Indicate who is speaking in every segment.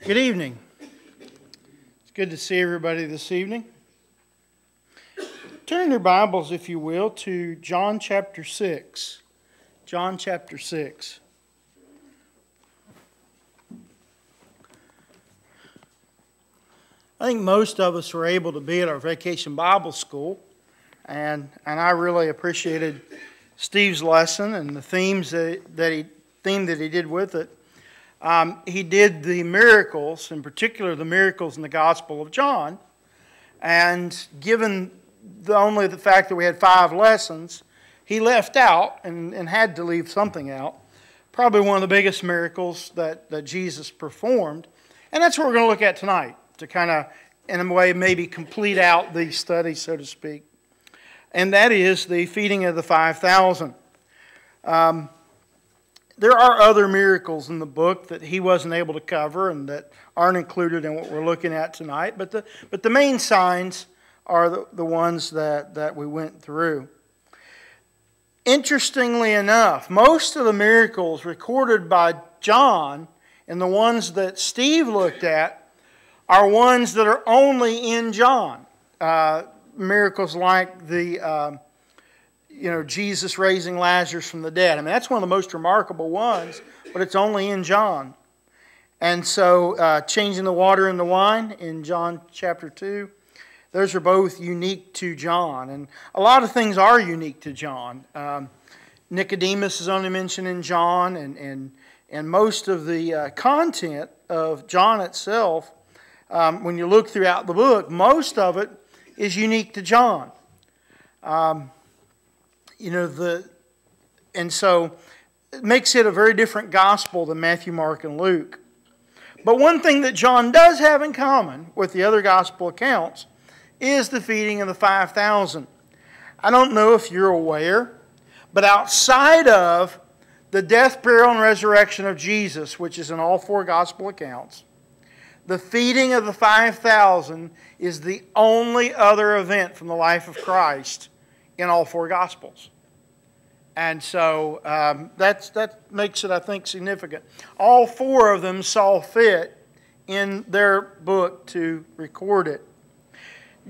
Speaker 1: Good evening. It's good to see everybody this evening. Turn your Bibles, if you will, to John chapter 6. John chapter 6. I think most of us were able to be at our vacation Bible school, and I really appreciated Steve's lesson and the theme that he did with it. He did the miracles, in particular the miracles in the Gospel of John, and given only the fact that we had 5 lessons, he left out and had to leave something out. Probably one of the biggest miracles that Jesus performed, and that's what we're going to look at tonight, to kind of, in a way, maybe complete out the study, so to speak. And that is the feeding of the 5,000. There are other miracles in the book that he wasn't able to cover and that aren't included in what we're looking at tonight. But the main signs are the ones that we went through. Interestingly enough, most of the miracles recorded by John and the ones that Steve looked at are ones that are only in John. Miracles like the Jesus raising Lazarus from the dead. I mean, that's one of the most remarkable ones, but it's only in John. And so, changing the water into wine in John chapter 2, those are both unique to John. And a lot of things are unique to John. Nicodemus is only mentioned in John, and most of the content of John itself, when you look throughout the book, most of it is unique to John. And so it makes it a very different gospel than Matthew, Mark, and Luke. But one thing that John does have in common with the other gospel accounts is the feeding of the 5,000. I don't know if you're aware, but outside of the death, burial, and resurrection of Jesus, which is in all 4 gospel accounts, the feeding of the 5,000 is the only other event from the life of Christ in all 4 Gospels. And so that makes it, I think, significant. All 4 of them saw fit in their book to record it.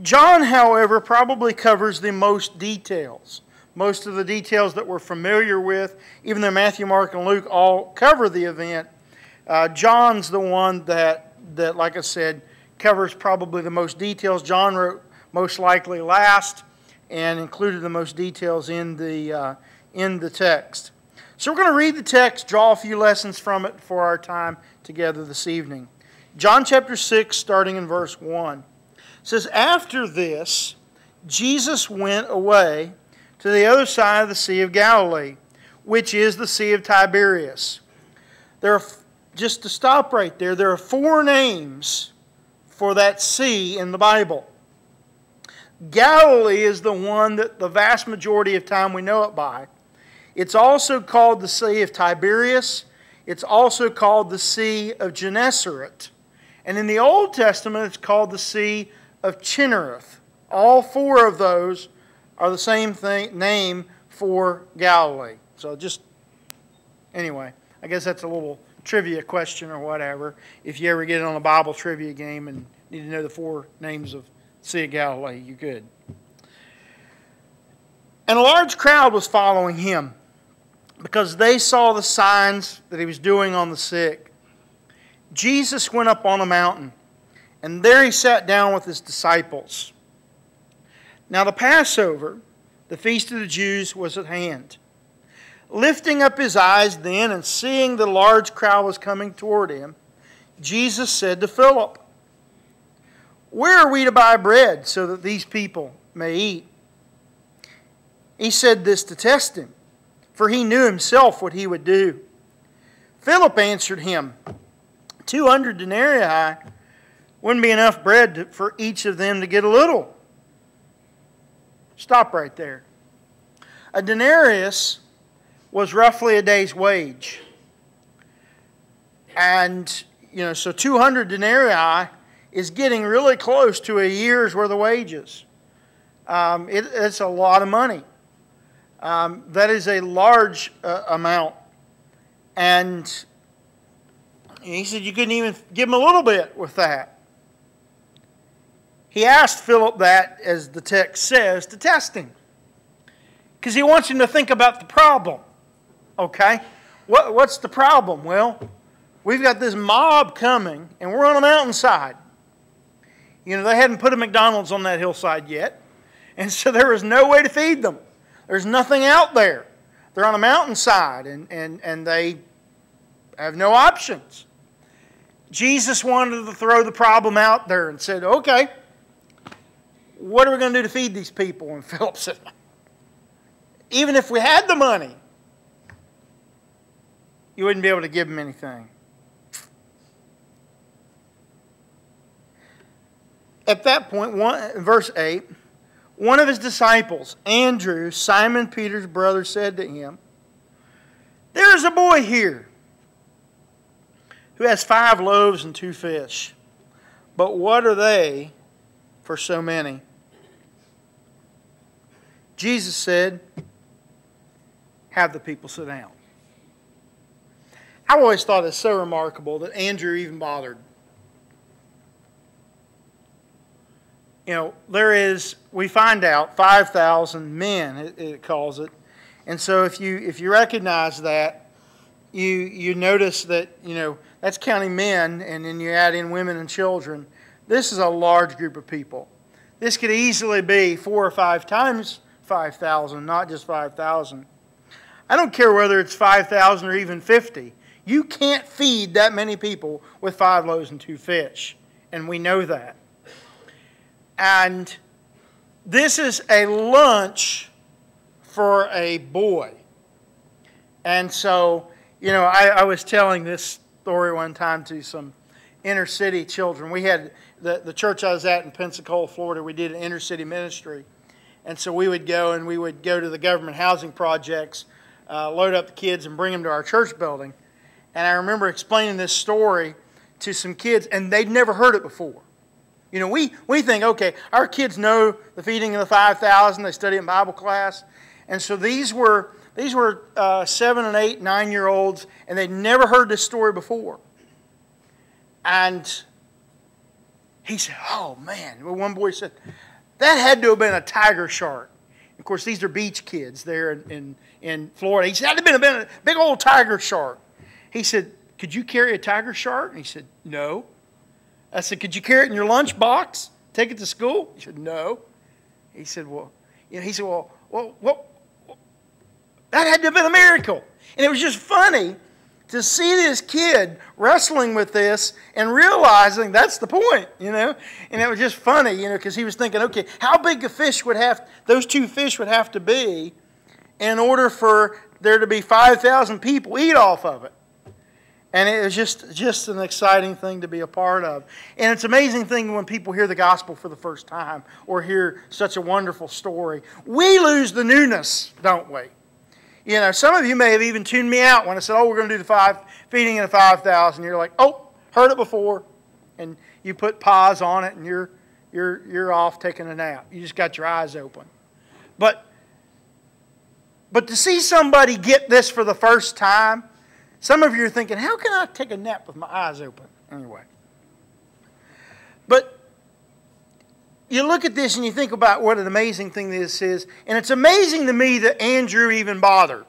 Speaker 1: John, however, probably covers the most details. Most of the details that we're familiar with, even though Matthew, Mark, and Luke all cover the event, John's the one that, like I said, covers probably the most details. John wrote most likely last, and included the most details in the text. So we're going to read the text, draw a few lessons from it for our time together this evening. John chapter 6, starting in verse 1. It says, "After this, Jesus went away to the other side of the Sea of Galilee, which is the Sea of Tiberias." Just to stop right there, there are 4 names for that sea in the Bible. Galilee is the one that the vast majority of time we know it by. It's also called the Sea of Tiberias. It's also called the Sea of Gennesaret. And in the Old Testament, it's called the Sea of Chinnereth. All 4 of those are the same name for Galilee. So anyway, I guess that's a little trivia question or whatever. If you ever get on a Bible trivia game and need to know the 4 names of Sea of Galilee, you could. And a large crowd was following him because they saw the signs that he was doing on the sick. Jesus went up on a mountain, and there he sat down with his disciples. Now the Passover, the feast of the Jews, was at hand. Lifting up his eyes then and seeing the large crowd was coming toward him, Jesus said to Philip, "Where are we to buy bread so that these people may eat?" He said this to test him, for he knew himself what he would do. Philip answered him, 200 denarii wouldn't be enough bread for each of them to get a little. Stop right there. A denarius was roughly a day's wage. And, so 200 denarii is getting really close to a year's worth of wages. It's a lot of money. That is a large amount. And And he said you couldn't even give him a little bit with that. He asked Philip that, as the text says, to test him. Because he wants him to think about the problem. Okay? What's the problem? Well, we've got this mob coming, and we're on a mountainside. You know, they hadn't put a McDonald's on that hillside yet. And so there was no way to feed them. There's nothing out there. They're on a mountainside, and they have no options. Jesus wanted to throw the problem out there and said, okay, what are we going to do to feed these people? And Philip said, even if we had the money, you wouldn't be able to give them anything. At that point, verse 8, one of his disciples, Andrew, Simon Peter's brother, said to him, there is a boy here who has 5 loaves and 2 fish. But what are they for so many? Jesus said, have the people sit down. I've always thought it's so remarkable that Andrew even bothered. You know, there is, we find out, 5,000 men, it calls it. And so if you recognize that, you notice that, you know, that's counting men, and then you add in women and children. This is a large group of people. This could easily be 4 or 5 times 5,000, not just 5,000. I don't care whether it's 5,000 or even 50. You can't feed that many people with 5 loaves and 2 fish. And we know that. And this is a lunch for a boy. And so, you know, I was telling this story one time to some inner city children. We had the church I was at in Pensacola, Florida. We did an inner city ministry. And so we would go to the government housing projects, load up the kids and bring them to our church building. And I remember explaining this story to some kids, and they'd never heard it before. You know, we think, okay, our kids know the feeding of the 5,000. They study it in Bible class. And so these were 7 and 8, 9-year-olds, and they'd never heard this story before. And he said, oh, man. Well, one boy said, that had to have been a tiger shark. Of course, these are beach kids there in Florida. He said, that had been a big old tiger shark. He said, could you carry a tiger shark? And he said, no. I said, could you carry it in your lunch box? Take it to school? He said, no. He said, well, that had to have been a miracle. And it was just funny to see this kid wrestling with this and realizing that's the point, you know. And it was just funny, you know, because he was thinking, okay, how big a fish those 2 fish would have to be in order for there to be 5,000 people eat off of it. And it was just an exciting thing to be a part of. And it's an amazing thing when people hear the gospel for the first time or hear such a wonderful story. We lose the newness, don't we? You know, some of you may have even tuned me out when I said, oh, we're going to do the feeding of the 5,000. You're like, oh, heard it before. And you put pause on it and you're off taking a nap. You just got your eyes open. But to see somebody get this for the first time, some of you are thinking, how can I take a nap with my eyes open? Anyway. But you look at this and you think about what an amazing thing this is. And it's amazing to me that Andrew even bothered.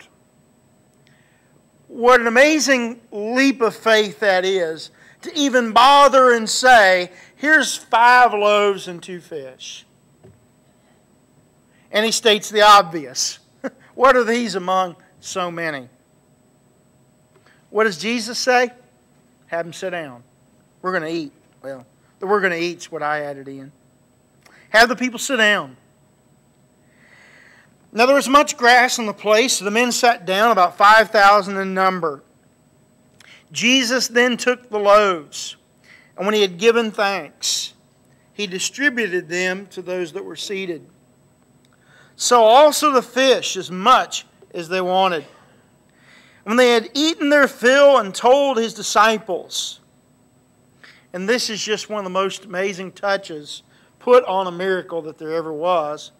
Speaker 1: What an amazing leap of faith that is, to even bother and say, here's 5 loaves and 2 fish. And he states the obvious. What are these among so many? What does Jesus say? Have them sit down. We're going to eat. Well, the we're going to eat is what I added in. Have the people sit down. Now there was much grass in the place, so the men sat down, about 5,000 in number. Jesus then took the loaves, and when he had given thanks, he distributed them to those that were seated. So also the fish, as much as they wanted. When they had eaten their fill and told his disciples, and this is just one of the most amazing touches put on a miracle that there ever was.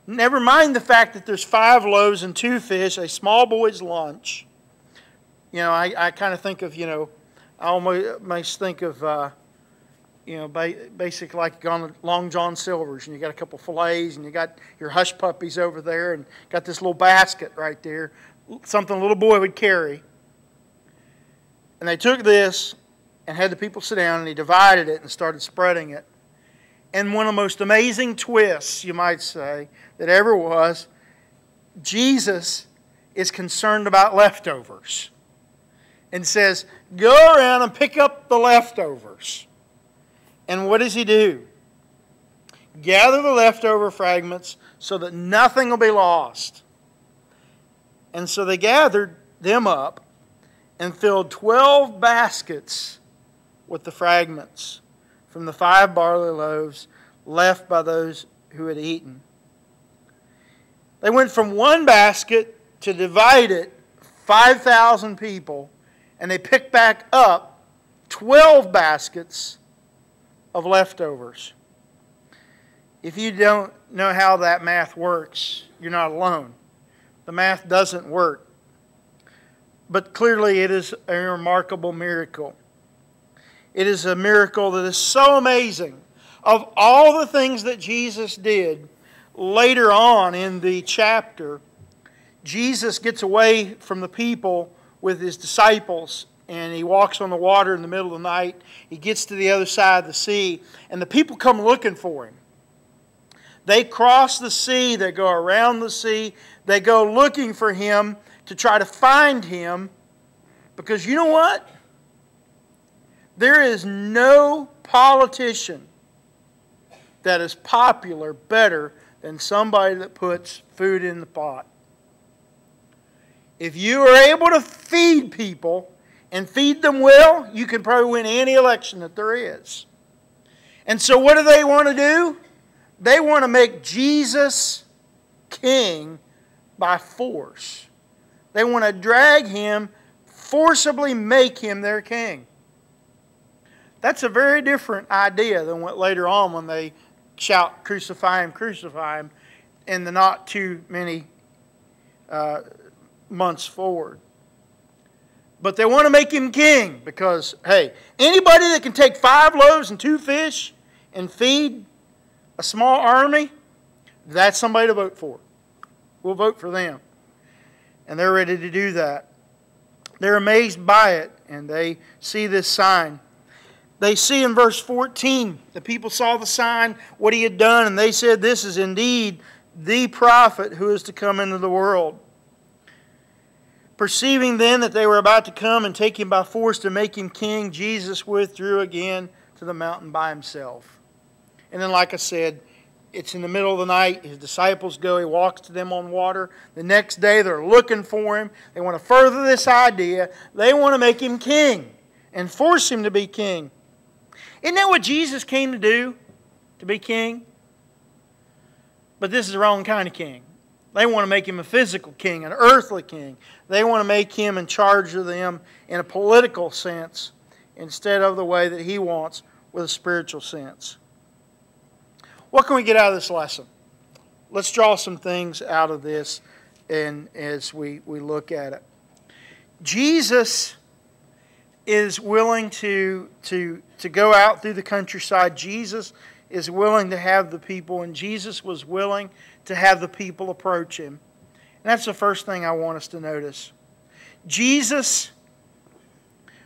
Speaker 1: Never mind the fact that there's 5 loaves and 2 fish, a small boy's lunch. You know, I kind of think of, you know, I almost think of, basically like on Long John Silver's, and you got a couple fillets, and you got your hush puppies over there, and got this little basket right there, something a little boy would carry. And they took this and had the people sit down, and he divided it and started spreading it. And one of the most amazing twists, you might say, that ever was, Jesus is concerned about leftovers and says, go around and pick up the leftovers. And what does he do? Gather the leftover fragments so that nothing will be lost. And so they gathered them up and filled 12 baskets with the fragments from the 5 barley loaves left by those who had eaten. They went from one basket to divide it, 5,000 people, and they picked back up 12 baskets of leftovers. If you don't know how that math works, you're not alone. The math doesn't work. But clearly it is a remarkable miracle. It is a miracle that is so amazing. Of all the things that Jesus did later on in the chapter, Jesus gets away from the people with his disciples, and he walks on the water in the middle of the night. He gets to the other side of the sea, and the people come looking for him. They cross the sea, they go around the sea, they go looking for him to try to find him, because you know what? There is no politician that is popular better than somebody that puts food in the pot. If you are able to feed people and feed them well, you can probably win any election that there is. And so what do they want to do? They want to make Jesus king by force. They want to drag him, forcibly make him their king. That's a very different idea than what later on when they shout, crucify him, in the not too many months forward. But they want to make him king because, hey, anybody that can take 5 loaves and 2 fish and feed a small army, that's somebody to vote for. We'll vote for them. And they're ready to do that. They're amazed by it, and they see this sign. They see in verse 14, the people saw the sign, what he had done, and they said, this is indeed the prophet who is to come into the world. Perceiving then that they were about to come and take him by force to make him king, Jesus withdrew again to the mountain by himself. And then, like I said, it's in the middle of the night. His disciples go. He walks to them on water. The next day, they're looking for him. They want to further this idea. They want to make him king and force him to be king. Isn't that what Jesus came to do? To be king? But this is the wrong kind of king. They want to make him a physical king, an earthly king. They want to make him in charge of them in a political sense instead of the way that he wants with a spiritual sense. What can we get out of this lesson? Let's draw some things out of this and as we look at it. Jesus is willing to go out through the countryside. Jesus is willing to have the people, and Jesus was willing to have the people approach him. And that's the first thing I want us to notice. Jesus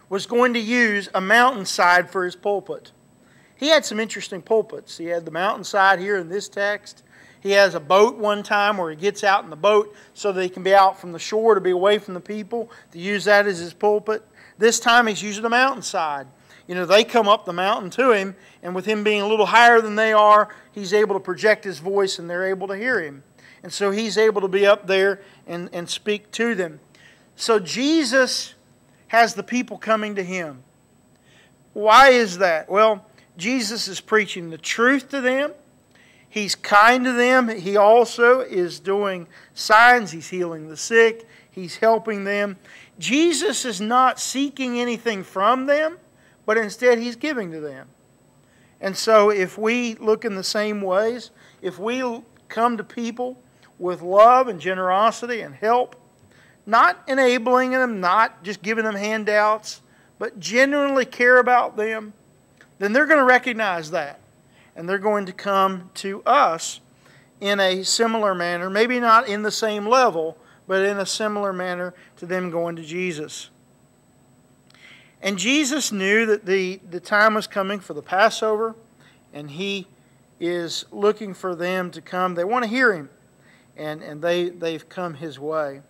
Speaker 1: was going to use a mountainside for his pulpit. He had some interesting pulpits. He had the mountainside here in this text. He has a boat one time where he gets out in the boat so that he can be out from the shore to be away from the people, to use that as his pulpit. This time he's using a mountainside. You know, they come up the mountain to him, and with him being a little higher than they are, he's able to project his voice and they're able to hear him. And so he's able to be up there and speak to them. So Jesus has the people coming to him. Why is that? Well, Jesus is preaching the truth to them. He's kind to them. He also is doing signs. He's healing the sick. He's helping them. Jesus is not seeking anything from them, but instead he's giving to them. And so if we look in the same ways, if we come to people with love and generosity and help, not enabling them, not just giving them handouts, but genuinely care about them, then they're going to recognize that. And they're going to come to us in a similar manner, maybe not in the same level, but in a similar manner to them going to Jesus. And Jesus knew that the time was coming for the Passover, and He is looking for them to come. They want to hear Him, and they've come His way.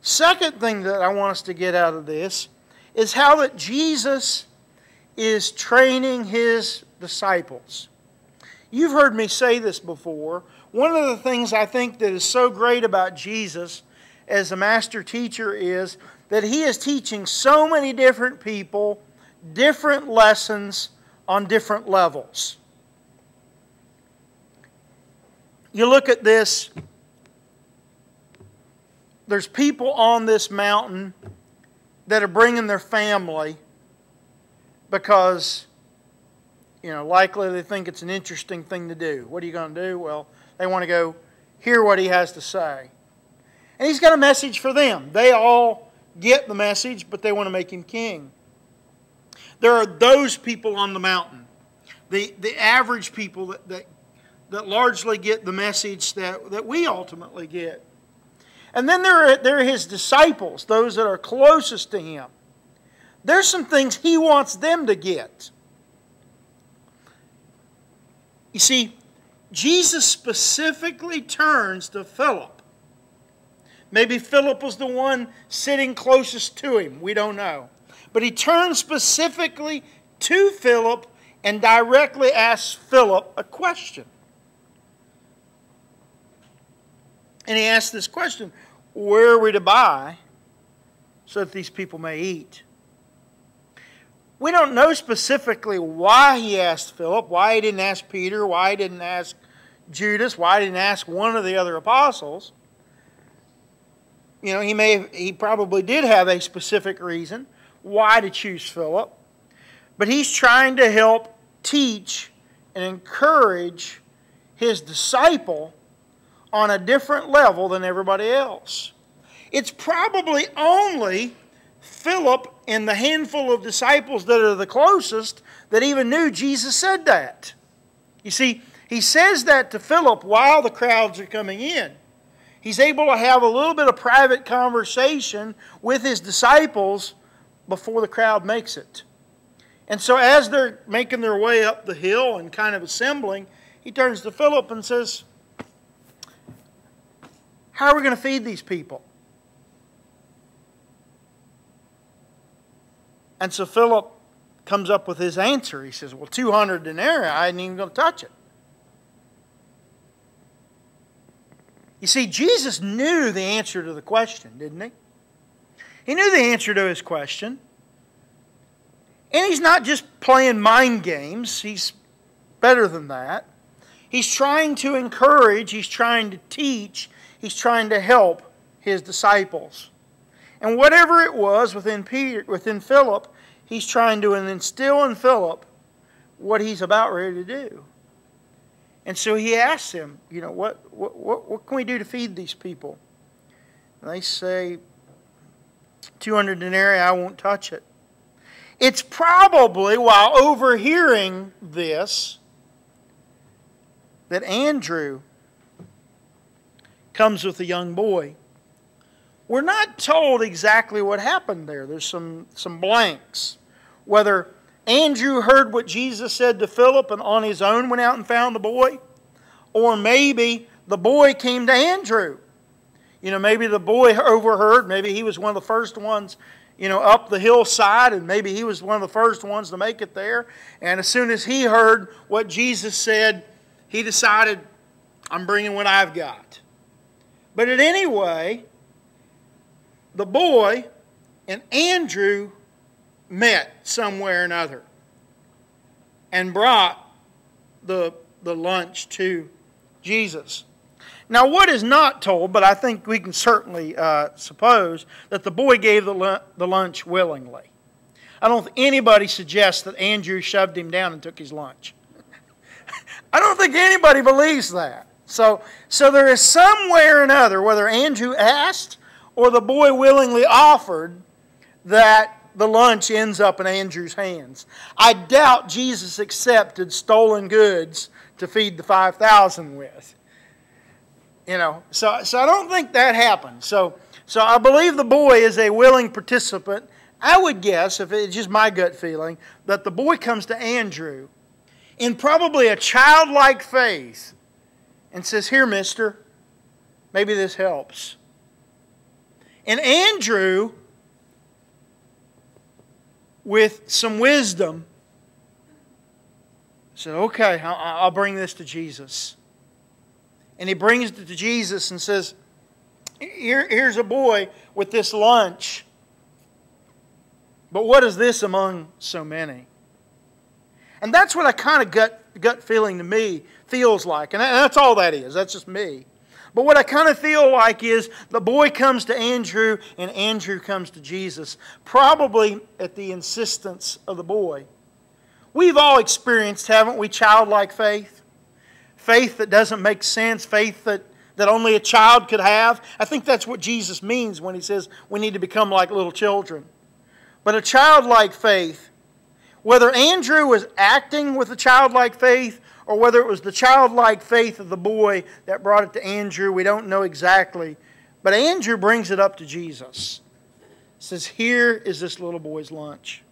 Speaker 1: Second thing that I want us to get out of this is how that Jesus is training His disciples. You've heard me say this before. One of the things I think that is so great about Jesus as a master teacher is that He is teaching so many different people different lessons on different levels. You look at this, there's people on this mountain that are bringing their family because, likely they think it's an interesting thing to do. What are you going to do? Well, they want to go hear what He has to say. And He's got a message for them. They all get the message, but they want to make Him king. There are those people on the mountain, the average people that largely get the message that we ultimately get. And then there are His disciples, those that are closest to Him. There's some things He wants them to get. You see, Jesus specifically turns to Philip. Maybe Philip was the one sitting closest to Him. We don't know. But He turns specifically to Philip and directly asks Philip a question. And He asks this question, where are we to buy so that these people may eat? We don't know specifically why He asked Philip, why He didn't ask Peter, why He didn't ask Judas, why He didn't ask one of the other apostles. He probably did have a specific reason why to choose Philip. But He's trying to help teach and encourage His disciple on a different level than everybody else. It's probably only Philip and the handful of disciples that are the closest that even knew Jesus said that. You see, He says that to Philip while the crowds are coming in. He's able to have a little bit of private conversation with His disciples before the crowd makes it. And so as they're making their way up the hill and kind of assembling, He turns to Philip and says, how are we going to feed these people? And so Philip comes up with his answer. He says, well, 200 denarii, I ain't even going to touch it. You see, Jesus knew the answer to the question, didn't He? He knew the answer to His question. And He's not just playing mind games. He's better than that. He's trying to encourage. He's trying to teach. He's trying to help His disciples. And whatever it was within Philip, He's trying to instill in Philip what he's about ready to do. And so He asks him, what can we do to feed these people? And they say, 200 denarii, I won't touch it. It's probably while overhearing this that Andrew comes with a young boy. We're not told exactly what happened there. There's some blanks. Whether Andrew heard what Jesus said to Philip and on his own went out and found the boy, or maybe the boy came to Andrew. Maybe the boy overheard. Maybe he was one of the first ones, up the hillside, and maybe he was one of the first ones to make it there. And as soon as he heard what Jesus said, he decided, I'm bringing what I've got. But at any way, the boy and Andrew met somewhere or another and brought the lunch to Jesus. Now, what is not told, but I think we can certainly suppose, that the boy gave the lunch willingly. I don't think anybody suggests that Andrew shoved him down and took his lunch. I don't think anybody believes that. So there is some way or another, whether Andrew asked or the boy willingly offered, that the lunch ends up in Andrew's hands. I doubt Jesus accepted stolen goods to feed the 5,000 with. So I don't think that happened. So I believe the boy is a willing participant. I would guess, if it's just my gut feeling, that the boy comes to Andrew in probably a childlike faith and says, "Here, mister, maybe this helps." And Andrew, with some wisdom, said, "Okay, I'll bring this to Jesus." And he brings it to Jesus and says, here's a boy with this lunch. But what is this among so many? And that's what a kind of gut feeling to me feels like. And that's all that is. That's just me. But what I kind of feel like is the boy comes to Andrew and Andrew comes to Jesus. Probably at the insistence of the boy. We've all experienced, haven't we, childlike faith? Faith that doesn't make sense. Faith that only a child could have. I think that's what Jesus means when He says we need to become like little children. But a childlike faith, whether Andrew was acting with a childlike faith or whether it was the childlike faith of the boy that brought it to Andrew, we don't know exactly. But Andrew brings it up to Jesus. He says, "Here is this little boy's lunch."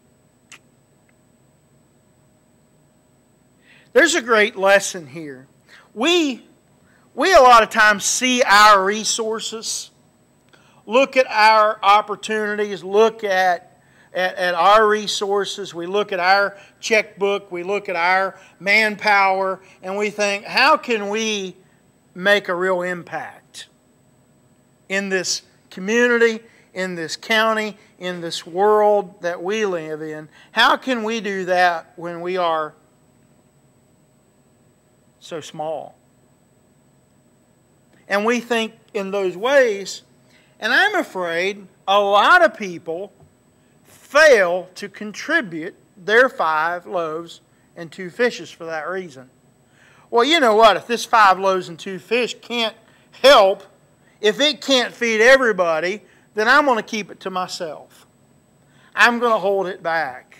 Speaker 1: There's a great lesson here. We a lot of times see our resources, look at our opportunities, look at our resources, we look at our checkbook, we look at our manpower, and we think, how can we make a real impact in this community, in this county, in this world that we live in? How can we do that when we are so small? And we think in those ways, and I'm afraid a lot of people fail to contribute their 5 loaves and 2 fishes for that reason. Well, you know what? If this 5 loaves and 2 fish can't help, if it can't feed everybody, then I'm going to keep it to myself. I'm going to hold it back.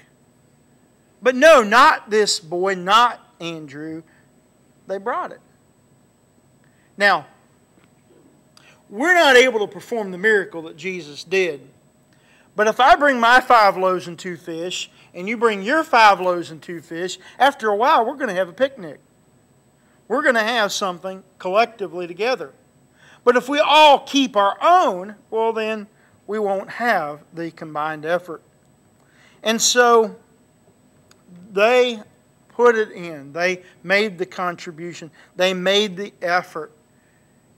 Speaker 1: But no, not this boy, not Andrew. They brought it. Now, we're not able to perform the miracle that Jesus did. But if I bring my 5 loaves and 2 fish, and you bring your 5 loaves and 2 fish, after a while we're going to have a picnic. We're going to have something collectively together. But if we all keep our own, well then we won't have the combined effort. And so they put it in. They made the contribution. They made the effort.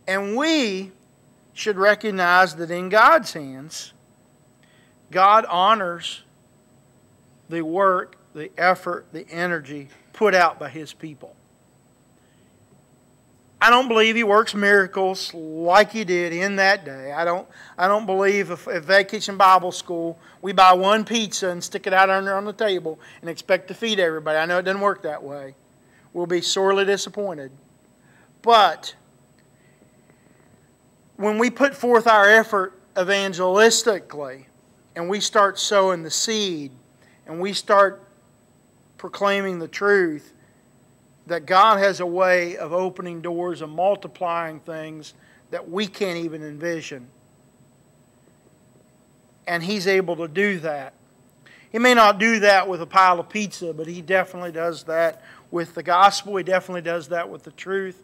Speaker 1: And we should recognize that in God's hands, God honors the work, the effort, the energy put out by His people. I don't believe He works miracles like He did in that day. I don't believe if Vacation Bible School, we buy one pizza and stick it out under on the table and expect to feed everybody. I know it doesn't work that way. We'll be sorely disappointed. But when we put forth our effort evangelistically and we start sowing the seed and we start proclaiming the truth, that God has a way of opening doors and multiplying things that we can't even envision. And He's able to do that. He may not do that with a pile of pizza, but He definitely does that with the gospel. He definitely does that with the truth.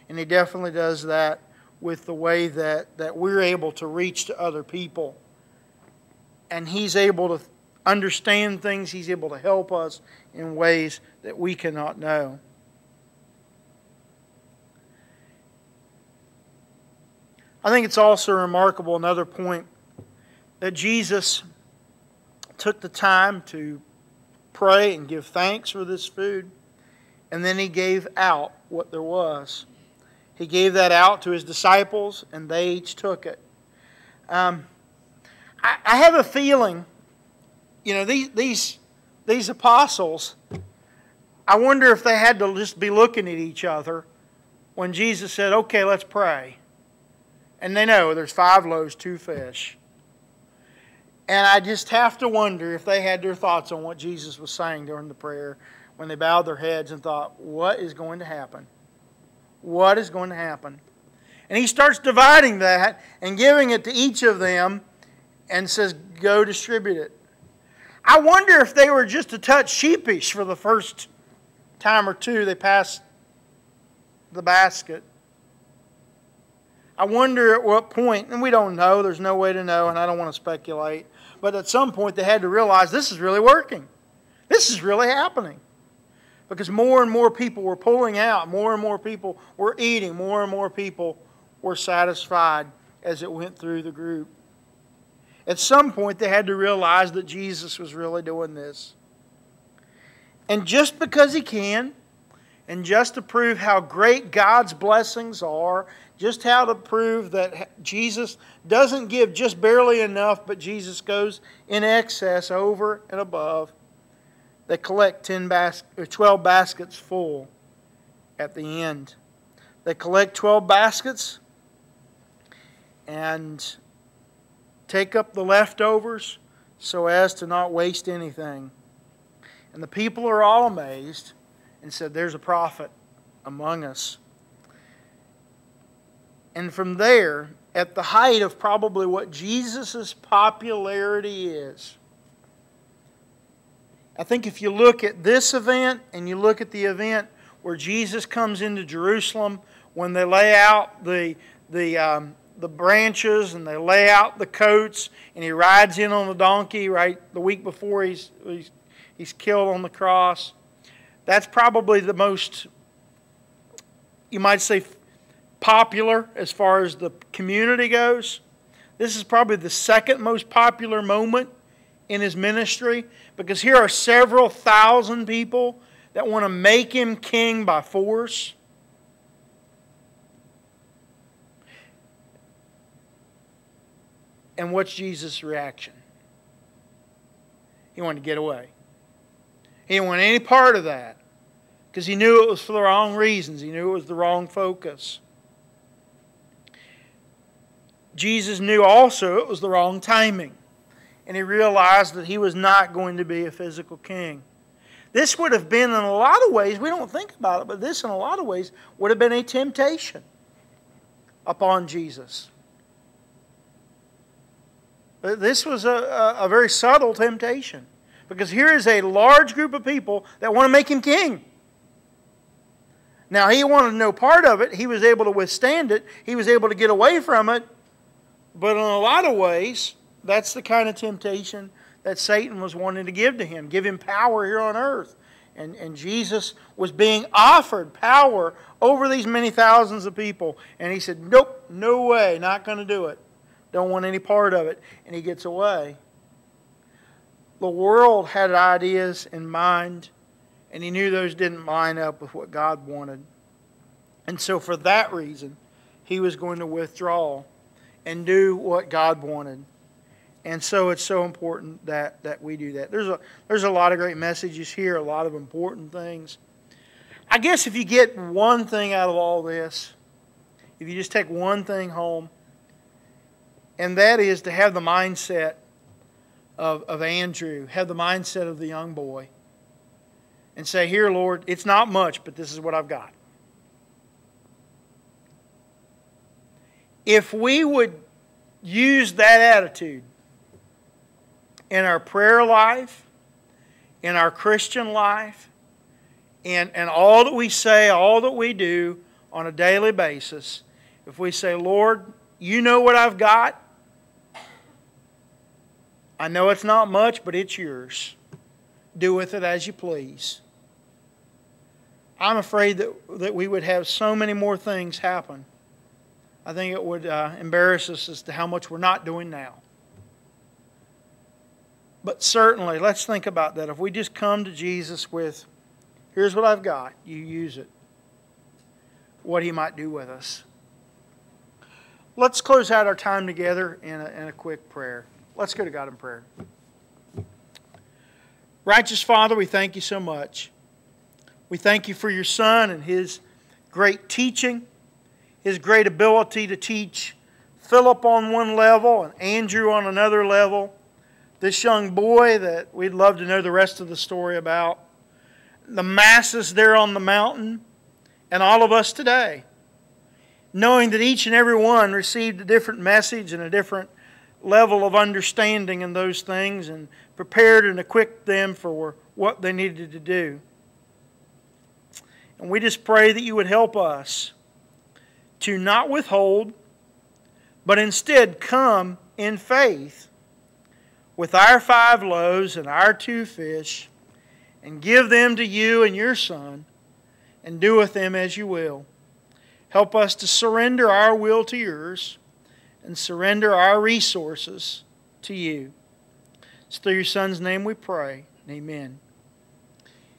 Speaker 1: And He definitely does that with the way that we're able to reach to other people. And He's able to understand things. He's able to help us in ways that we cannot know. I think it's also remarkable, another point, that Jesus took the time to pray and give thanks for this food, and then He gave out what there was. He gave that out to His disciples, and they each took it. I have a feeling, these apostles, I wonder if they had to just be looking at each other when Jesus said, "Okay, let's pray." And they know there's 5 loaves, 2 fish. And I just have to wonder if they had their thoughts on what Jesus was saying during the prayer when they bowed their heads and thought, what is going to happen? What is going to happen? And he starts dividing that and giving it to each of them and says, go distribute it. I wonder if they were just a touch sheepish for the first time or two they passed the basket. I wonder at what point, and we don't know, there's no way to know, and I don't want to speculate, but at some point they had to realize this is really working. This is really happening. Because more and more people were pulling out, more and more people were eating, more and more people were satisfied as it went through the group. At some point they had to realize that Jesus was really doing this. And just because He can, and just to prove how great God's blessings are, just how to prove that Jesus doesn't give just barely enough, but Jesus goes in excess, over and above, they collect 12 baskets full at the end. They collect 12 baskets and take up the leftovers so as to not waste anything. And the people are all amazed and said, there's a prophet among us. And from there, at the height of probably what Jesus' popularity is, I think if you look at this event and you look at the event where Jesus comes into Jerusalem, when they lay out the branches and they lay out the coats and He rides in on the donkey right the week before he's killed on the cross, that's probably the most, you might say, popular as far as the community goes. This is probably the second most popular moment in His ministry, because here are several thousand people that want to make Him king by force. And what's Jesus' reaction? He wanted to get away. He didn't want any part of that, because He knew it was for the wrong reasons. He knew it was the wrong focus. Jesus knew also it was the wrong timing. And He realized that He was not going to be a physical king. This would have been, in a lot of ways, we don't think about it, but this in a lot of ways would have been a temptation upon Jesus. This was a very subtle temptation. Because here is a large group of people that want to make Him king. Now, He wanted no part of it. He was able to withstand it. He was able to get away from it. But in a lot of ways, that's the kind of temptation that Satan was wanting to give to Him. Give Him power here on earth. And Jesus was being offered power over these many thousands of people. And He said, nope, no way, not going to do it. Don't want any part of it. And He gets away. The world had ideas in mind, and He knew those didn't line up with what God wanted. And so for that reason, He was going to withdraw and do what God wanted. And so it's so important that we do that. There's a lot of great messages here, a lot of important things. I guess if you get one thing out of all this, if you just take one thing home, and that is to have the mindset of Andrew, have the mindset of the young boy, and say, here, Lord, it's not much, but this is what I've got. If we would use that attitude in our prayer life, in our Christian life, and all that we say, all that we do on a daily basis, if we say, Lord, You know what I've got. I know it's not much, but it's Yours. Do with it as You please. I'm afraid that we would have so many more things happen. I think it would embarrass us as to how much we're not doing now. But certainly, let's think about that. If we just come to Jesus with, here's what I've got, You use it, what He might do with us. Let's close out our time together in a quick prayer. Let's go to God in prayer. Righteous Father, we thank You so much. We thank You for Your Son and His great teaching, His great ability to teach Philip on one level and Andrew on another level, this young boy that we'd love to know the rest of the story about, the masses there on the mountain, and all of us today, knowing that each and every one received a different message and a different level of understanding in those things, and prepared and equipped them for what they needed to do. And we just pray that you would help us to not withhold, but instead come in faith with our 5 loaves and our 2 fish, and give them to you and your Son, and do with them as you will. Help us to surrender our will to yours, and surrender our resources to you. It's through your Son's name we pray. Amen.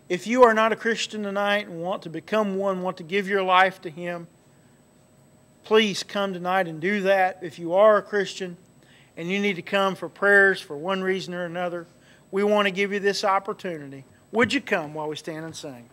Speaker 1: If you are not a Christian tonight and want to become one, want to give your life to Him, please come tonight and do that. If you are a Christian and you need to come for prayers for one reason or another, we want to give you this opportunity. Would you come while we stand and sing?